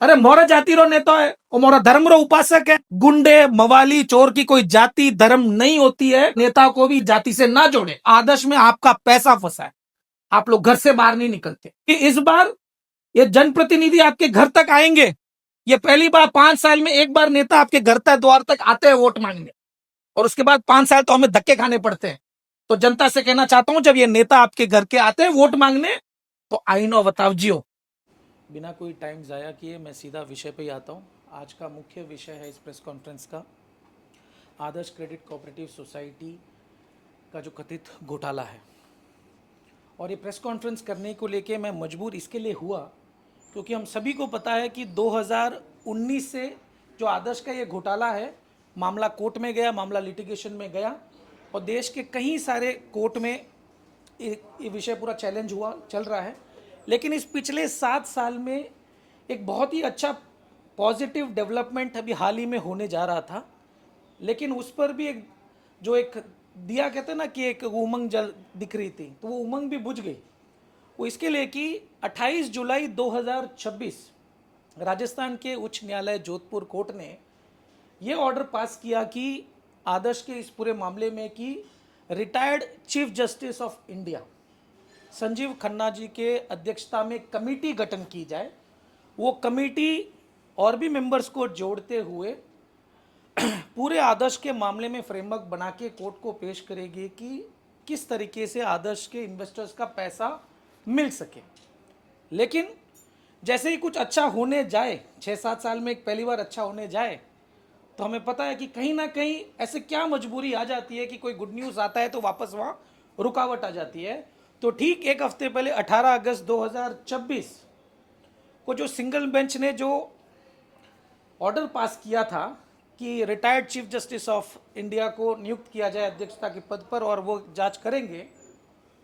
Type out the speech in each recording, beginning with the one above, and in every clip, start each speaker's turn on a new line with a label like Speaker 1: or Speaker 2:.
Speaker 1: अरे मोरा जाति रो नेता है और मोरा धर्म रो उपासक है। गुंडे मवाली चोर की कोई जाति धर्म नहीं होती है। नेता को भी जाति से ना जोड़े। आदर्श में आपका पैसा फंसा है, आप लोग घर से बाहर नहीं निकलते। कि इस बार ये जनप्रतिनिधि आपके घर तक आएंगे। ये पहली बार 5 साल में एक बार नेता आपके घर तक द्वार तक आते हैं वोट मांगने, और उसके बाद 5 साल तो हमें धक्के खाने पड़ते हैं। तो जनता से कहना चाहता हूं, जब ये नेता आपके घर के आते हैं वोट मांगने, तो आई नो बताओ जियो। बिना कोई टाइम ज़ाया किए मैं सीधा विषय पे ही आता हूँ। आज का मुख्य विषय है इस प्रेस कॉन्फ्रेंस का आदर्श क्रेडिट कोऑपरेटिव सोसाइटी का जो कथित घोटाला है। और ये प्रेस कॉन्फ्रेंस करने को लेके मैं मजबूर इसके लिए हुआ क्योंकि हम सभी को पता है कि 2019 से जो आदर्श का ये घोटाला है, मामला कोर्ट में गया, मामला लिटिगेशन में गया और देश के कई सारे कोर्ट में ये विषय पूरा चैलेंज हुआ, चल रहा है। लेकिन इस पिछले 7 साल में एक बहुत ही अच्छा पॉजिटिव डेवलपमेंट अभी हाल ही में होने जा रहा था, लेकिन उस पर भी एक दिया कहते हैं ना कि एक उमंग जल दिख रही थी, तो वो उमंग भी बुझ गई। वो इसके लिए कि 28 जुलाई 2026 राजस्थान के उच्च न्यायालय जोधपुर कोर्ट ने ये ऑर्डर पास किया कि आदर्श के इस पूरे मामले में कि retired chief justice of India Sanjiv Khanna ji के अध्यक्षता में कमेटी गठन की जाए। वो कमेटी और भी मेंबर्स को जोड़ते हुए पूरे आदर्श के मामले में फ्रेमवर्क बना के कोर्ट को पेश करेगी कि किस तरीके से आदर्श के इन्वेस्टर्स का पैसा मिल सके। लेकिन जैसे ही कुछ अच्छा होने जाए, 6-7 साल में एक पहली बार अच्छा होने जाए, तो हमें पता है कि कहीं ना कहीं ऐसे क्या मजबूरी आ जाती है कि कोई गुड न्यूज़ आता है तो वापस वहाँ रुकावट आ जाती है। तो ठीक एक हफ्ते पहले 18 अगस्त 2026 को जो सिंगल बेंच ने जो ऑर्डर पास किया था कि retired chief justice of India को नियुक्त किया जाए अध्यक्षता के पद पर और वो जांच करेंगे,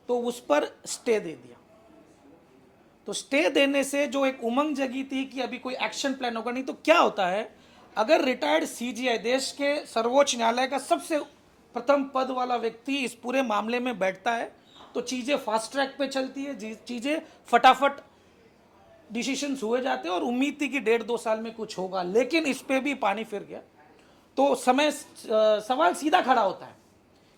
Speaker 1: तो उस पर स्टे दे दिया। तो स्टे देने से जो एक उमंग जगी थी कि अभी कोई एक्शन प्लान होगा, नहीं तो क्या होता है अगर रिटायर्ड सीजीआई देश के सर्वोच्च न्यायालय का सबसे प्रथम पद वाला व्यक्ति इस पूरे मामले में बैठता है तो चीज़ें फास्ट ट्रैक पे चलती है, चीज़ें फटाफट डिसीशंस हुए जाते हैं और उम्मीद थी कि 1.5-2 साल में कुछ होगा। लेकिन इस पे भी पानी फिर गया। तो सवाल सीधा खड़ा होता है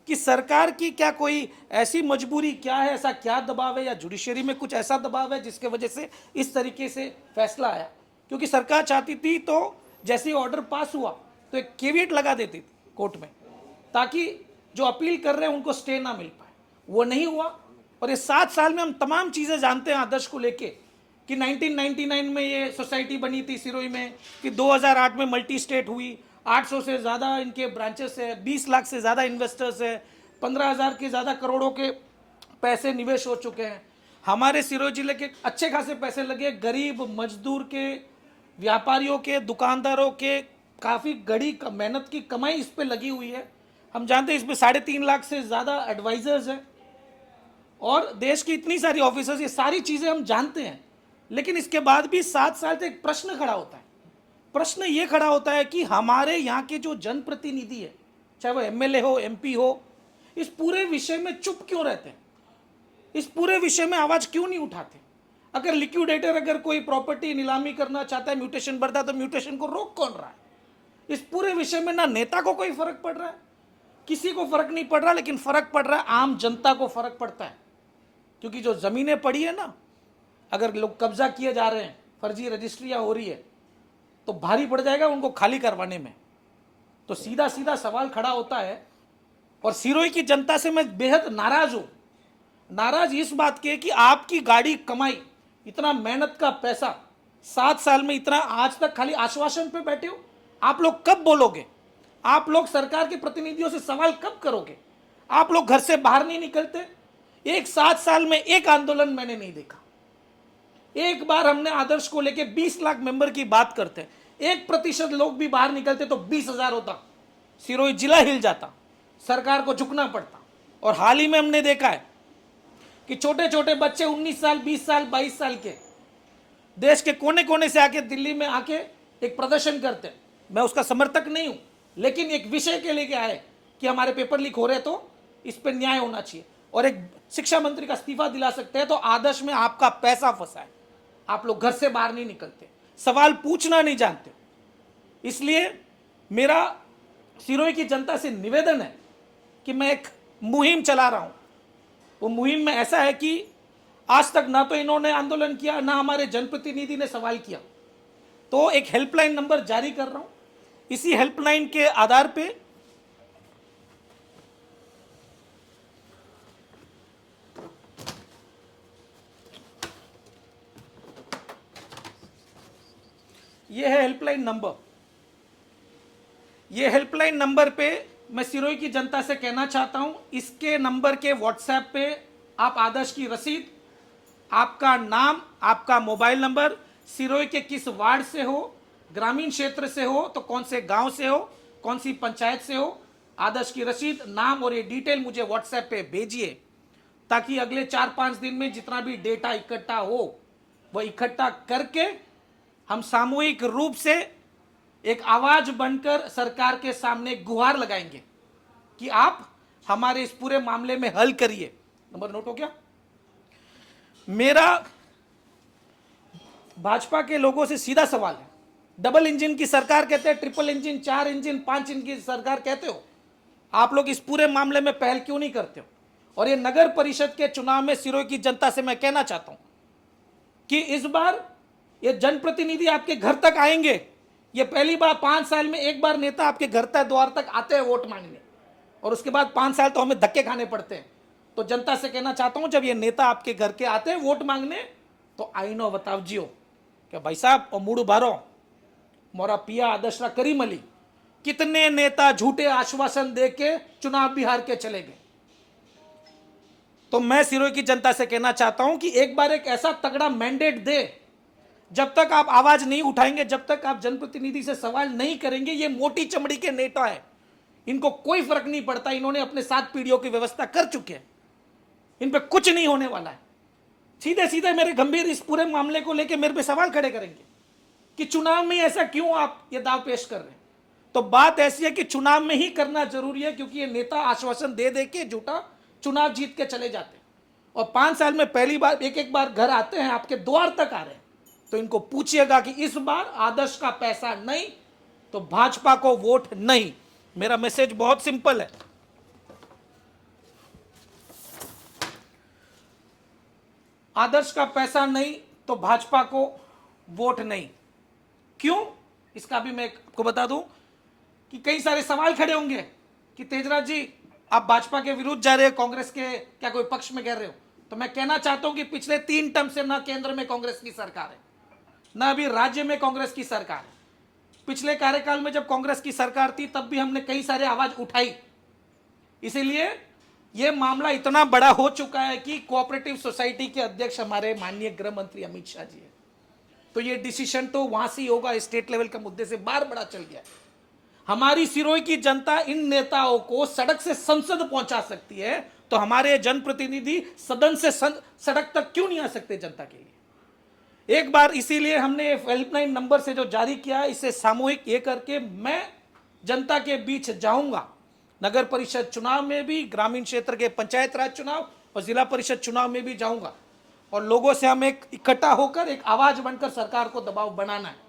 Speaker 1: कि सरकार की क्या कोई ऐसी मजबूरी क्या है, ऐसा क्या दबाव है, या जुडिशरी में कुछ ऐसा दबाव है जिसके वजह से इस तरीके से फैसला आया। क्योंकि सरकार चाहती थी तो जैसे ही ऑर्डर पास हुआ तो एक केवियट लगा देती थी कोर्ट में, ताकि जो अपील कर रहे हैं उनको स्टे ना मिल पाए। वो नहीं हुआ। और ये 7 साल में हम तमाम चीज़ें जानते हैं आदर्श को लेके कि 1999 में ये सोसाइटी बनी थी सिरोही में, कि 2008 में मल्टी स्टेट हुई, 800 से ज़्यादा इनके ब्रांचेस है, 20 लाख से ज़्यादा इन्वेस्टर्स है, 15,000 के ज़्यादा करोड़ों के पैसे निवेश हो चुके हैं। हमारे सिरोही जिले के अच्छे खासे पैसे लगे, गरीब मजदूर के, व्यापारियों के, दुकानदारों के काफ़ी गड़ी मेहनत की कमाई इस पर लगी हुई है। हम जानते हैं इसमें 3.5 लाख से ज़्यादा एडवाइजर्स हैं और देश की इतनी सारी ऑफिसर्स, ये सारी चीज़ें हम जानते हैं। लेकिन इसके बाद भी 7 साल से एक प्रश्न खड़ा होता है। प्रश्न ये खड़ा होता है कि हमारे यहाँ के जो जनप्रतिनिधि है, चाहे वो एमएलए हो, एमपी हो, इस पूरे विषय में चुप क्यों रहते हैं? इस पूरे विषय में आवाज़ क्यों नहीं उठाते? अगर लिक्विडेटर अगर कोई प्रॉपर्टी नीलामी करना चाहता है, म्यूटेशन भरता है, तो म्यूटेशन को रोक कौन रहा है? इस पूरे विषय में ना नेता को कोई फर्क पड़ रहा है, किसी को फर्क नहीं पड़ रहा, लेकिन फर्क पड़ रहा है आम जनता को फर्क पड़ता है। क्योंकि जो ज़मीनें पड़ी है ना, अगर लोग कब्जा किए जा रहे हैं, फर्जी रजिस्ट्रियाँ हो रही है, तो भारी पड़ जाएगा उनको खाली करवाने में। तो सीधा सीधा सवाल खड़ा होता है। और सिरोही की जनता से मैं बेहद नाराज हूँ। नाराज इस बात के कि आपकी गाड़ी कमाई, इतना मेहनत का पैसा 7 साल में इतना, आज तक खाली आश्वासन पे बैठे हो। आप लोग कब बोलोगे? आप लोग सरकार के प्रतिनिधियों से सवाल कब करोगे? आप लोग घर से बाहर नहीं निकलते। एक 7 साल में एक आंदोलन मैंने नहीं देखा। एक बार हमने आदर्श को लेके 20 लाख मेंबर की बात करते, 1% लोग भी बाहर निकलते तो 20,000 होता, सिरोही जिला हिल जाता, सरकार को झुकना पड़ता। और हाल ही में हमने देखा है कि छोटे छोटे बच्चे 19 साल, 20 साल, 22 साल के देश के कोने कोने से आके दिल्ली में आके एक प्रदर्शन करते। मैं उसका समर्थक नहीं हूं, लेकिन एक विषय के लेके आए कि हमारे पेपर लीक हो रहे, तो इस पर न्याय होना चाहिए और एक शिक्षा मंत्री का इस्तीफा दिला सकते हैं। तो आदर्श में आपका पैसा फंसा है, आप लोग घर से बाहर नहीं निकलते। सवाल पूछना नहीं जानते हो। इसलिए मेरा सिरोही की जनता से निवेदन है कि मैं एक मुहिम चला रहा हूं। वो मुहिम में ऐसा है कि आज तक ना तो इन्होंने आंदोलन किया, ना हमारे जनप्रतिनिधि ने सवाल किया, तो एक हेल्पलाइन नंबर जारी कर रहा हूं। इसी हेल्पलाइन के आधार पे ये है हेल्पलाइन नंबर। ये हेल्पलाइन नंबर पे मैं सिरोही की जनता से कहना चाहता हूं, इसके नंबर के व्हाट्सएप पे आप आदर्श की रसीद, आपका नाम, आपका मोबाइल नंबर, सिरोही के किस वार्ड से हो, ग्रामीण क्षेत्र से हो तो कौन से गांव से हो, कौन सी पंचायत से हो, आदर्श की रसीद, नाम और ये डिटेल मुझे व्हाट्सएप पे भेजिए, ताकि अगले 4-5 दिन में जितना भी डेटा इकट्ठा हो वह इकट्ठा करके हम सामूहिक रूप से एक आवाज बनकर सरकार के सामने गुहार लगाएंगे कि आप हमारे इस पूरे मामले में हल करिए। नंबर नोट हो क्या? मेरा भाजपा के लोगों से सीधा सवाल है, डबल इंजन की सरकार कहते हैं, ट्रिपल इंजन, 4 इंजन, 5 इंजन की सरकार कहते हो, आप लोग इस पूरे मामले में पहल क्यों नहीं करते हो? और ये नगर परिषद के चुनाव में सिरोही की जनता से मैं कहना चाहता हूं कि इस बार ये जनप्रतिनिधि आपके घर तक आएंगे। ये पहली बार 5 साल में एक बार नेता आपके घर तक, द्वार तक आते हैं वोट मांगने, और उसके बाद 5 साल तो हमें धक्के खाने पड़ते हैं। तो जनता से कहना चाहता हूं, जब ये नेता आपके घर के आते हैं वोट मांगने, तो आईनो बताव जियो कि भाई साहब और मूड बारो मोरा पिया आदर्शरा करी मली। कितने नेता झूठे आश्वासन देके चुनाव भी हार के चले गए। तो मैं सिरोही की जनता से कहना चाहता हूं कि एक बार एक ऐसा तगड़ा मैंडेट दे, जब तक आप आवाज नहीं उठाएंगे, जब तक आप जनप्रतिनिधि से सवाल नहीं करेंगे, ये मोटी चमड़ी के नेता है, इनको कोई फर्क नहीं पड़ता। इन्होंने अपने 7 पीढ़ियों की व्यवस्था कर चुके हैं, इन पे कुछ नहीं होने वाला है। सीधे सीधे मेरे गंभीर इस पूरे मामले को लेकर मेरे पे सवाल खड़े करेंगे कि चुनाव में ऐसा क्यों आप ये दाव पेश कर रहे हैं। तो बात ऐसी है कि चुनाव में ही करना जरूरी है, क्योंकि ये नेता आश्वासन दे दे के झूठा चुनाव जीत के चले जाते हैं, और 5 साल में पहली बार एक बार घर आते हैं, आपके द्वार तक आ रहे हैं। तो इनको पूछिएगा कि इस बार आदर्श का पैसा नहीं तो भाजपा को वोट नहीं। मेरा मैसेज बहुत सिंपल है, आदर्श का पैसा नहीं तो भाजपा को वोट नहीं। क्यों? इसका भी मैं आपको बता दूं कि कई सारे सवाल खड़े होंगे कि तेजराज जी आप भाजपा के विरुद्ध जा रहे हो, कांग्रेस के क्या कोई पक्ष में कह रहे हो। तो मैं कहना चाहता हूं कि पिछले 3 टर्म से ना केंद्र में कांग्रेस की सरकार है, ना अभी राज्य में कांग्रेस की सरकार है। पिछले कार्यकाल में जब कांग्रेस की सरकार थी तब भी हमने कई सारे आवाज उठाई। इसीलिए यह मामला इतना बड़ा हो चुका है कि कोऑपरेटिव सोसाइटी के अध्यक्ष हमारे माननीय गृह मंत्री अमित शाह जी है। तो ये डिसीजन तो वहां से ही होगा, स्टेट लेवल के मुद्दे से बाहर बड़ा चल गया है। हमारी सिरोही की जनता इन नेताओं को सड़क से संसद पहुंचा सकती है, तो हमारे जनप्रतिनिधि सदन से सड़क तक क्यों नहीं आ सकते जनता के लिए? एक बार इसीलिए हमने हेल्पलाइन नंबर से जो जारी किया है, इसे सामूहिक ये करके मैं जनता के बीच जाऊंगा। नगर परिषद चुनाव में भी, ग्रामीण क्षेत्र के पंचायत राज चुनाव और जिला परिषद चुनाव में भी जाऊंगा, और लोगों से हम एक इकट्ठा होकर एक आवाज बनकर सरकार को दबाव बनाना है।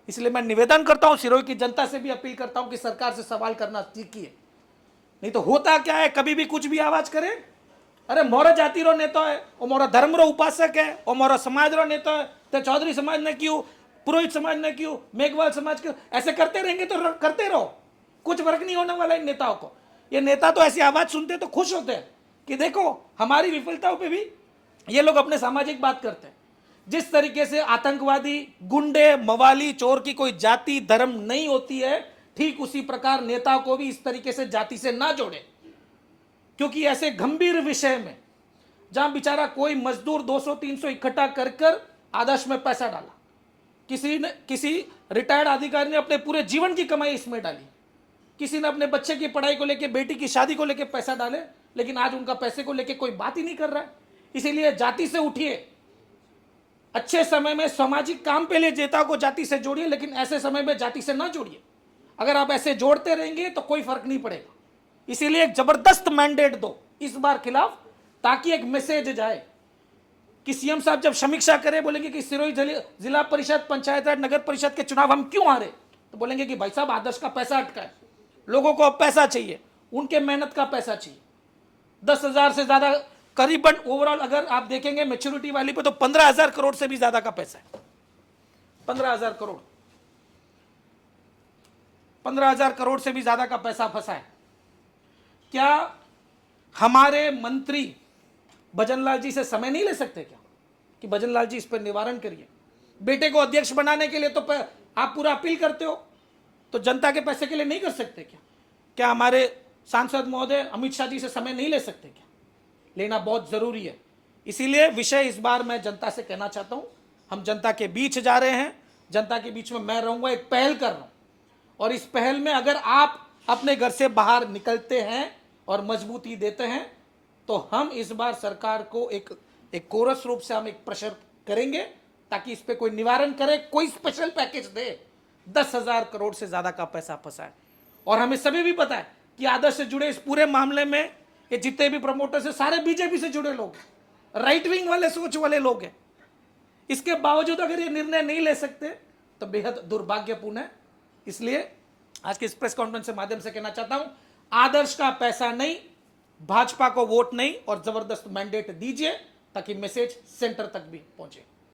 Speaker 1: इसलिए मैं निवेदन करता हूं, सिरोही की जनता से भी अपील करता हूं कि सरकार से सवाल करना सीखिए। नहीं तो होता क्या है, कभी भी कुछ भी आवाज करे, अरे मोरा जाति रो नेता है, और मोरा धर्म रो उपासक है, और मोरा समाज रो नेता है, तो चौधरी समाज ने क्यों, पुरोहित समाज ने क्यों, मेघवाल समाज क्यों, ऐसे करते रहेंगे तो करते रहो, कुछ फर्क नहीं होने वाला इन नेताओं को। ये नेता तो ऐसी आवाज सुनते तो खुश होते हैं कि देखो हमारी विफलताओं पे भी ये लोग अपने सामाजिक बात करते हैं। जिस तरीके से आतंकवादी, गुंडे, मवाली, चोर की कोई जाति धर्म नहीं होती है, ठीक उसी प्रकार नेताओं को भी इस तरीके से जाति से ना जोड़े, क्योंकि ऐसे गंभीर विषय में जहां बेचारा कोई मजदूर 200-300 इकट्ठा कर आदर्श में पैसा डाला, किसी रिटायर्ड अधिकारी ने अपने पूरे जीवन की कमाई इसमें डाली, किसी ने अपने बच्चे की पढ़ाई को लेकर, बेटी की शादी को लेकर पैसा डाले, लेकिन आज उनका पैसे को लेकर कोई बात ही नहीं कर रहा है। इसीलिए जाति से उठिए, अच्छे समय में सामाजिक काम पे लिए नेताओं को जाति से जोड़िए, लेकिन ऐसे समय में जाति से ना जोड़िए। अगर आप ऐसे जोड़ते रहेंगे तो कोई फर्क नहीं पड़ेगा। इसीलिए एक जबरदस्त मैंडेट दो इस बार खिलाफ, ताकि एक मैसेज जाए कि सीएम साहब जब समीक्षा करें बोलेंगे कि सिरोही जिला परिषद, पंचायत राज, नगर परिषद के चुनाव हम क्यों हारे, तो बोलेंगे कि भाई साहब आदर्श का पैसा अटका है, लोगों को अब पैसा चाहिए, उनके मेहनत का पैसा चाहिए। 10,000 से ज्यादा करीबन ओवरऑल अगर आप देखेंगे मैच्योरिटी वाली पे तो 15,000 करोड़ से भी ज्यादा का पैसा है। 15,000 करोड़, 15,000 करोड़ से भी ज्यादा का पैसा फंसा है। क्या हमारे मंत्री भजनलाल जी से समय नहीं ले सकते क्या कि भजनलाल जी इस पर निवारण करिए? बेटे को अध्यक्ष बनाने के लिए तो आप पूरा अपील करते हो, तो जनता के पैसे के लिए नहीं कर सकते क्या? क्या हमारे सांसद महोदय अमित शाह जी से समय नहीं ले सकते क्या? लेना बहुत जरूरी है। इसीलिए विषय इस बार मैं जनता से कहना चाहता हूं, हम जनता के बीच जा रहे हैं, जनता के बीच में मैं रहूंगा, एक पहल कर रहा हूं, और इस पहल में अगर आप अपने घर से बाहर निकलते हैं और मजबूती देते हैं तो हम इस बार सरकार को एक कोरस रूप से हम एक प्रेशर करेंगे ताकि इस पे कोई निवारण करे, कोई स्पेशल पैकेज दे। 10,000 करोड़ से ज्यादा का पैसा फंसा है और हमें सभी भी पता है कि आदर्श से जुड़े इस पूरे मामले में ये जितने भी प्रमोटर्स हैं सारे बीजेपी से जुड़े लोग, राइट विंग वाले सोच वाले लोग हैं। इसके बावजूद अगर ये निर्णय नहीं ले सकते तो बेहद दुर्भाग्यपूर्ण है। इसलिए आज के इस प्रेस कॉन्फ्रेंस के माध्यम से कहना चाहता हूं, आदर्श का पैसा नहीं, भाजपा को वोट नहीं और जबरदस्त मैंडेट दीजिए ताकि मैसेज सेंटर तक भी पहुंचे।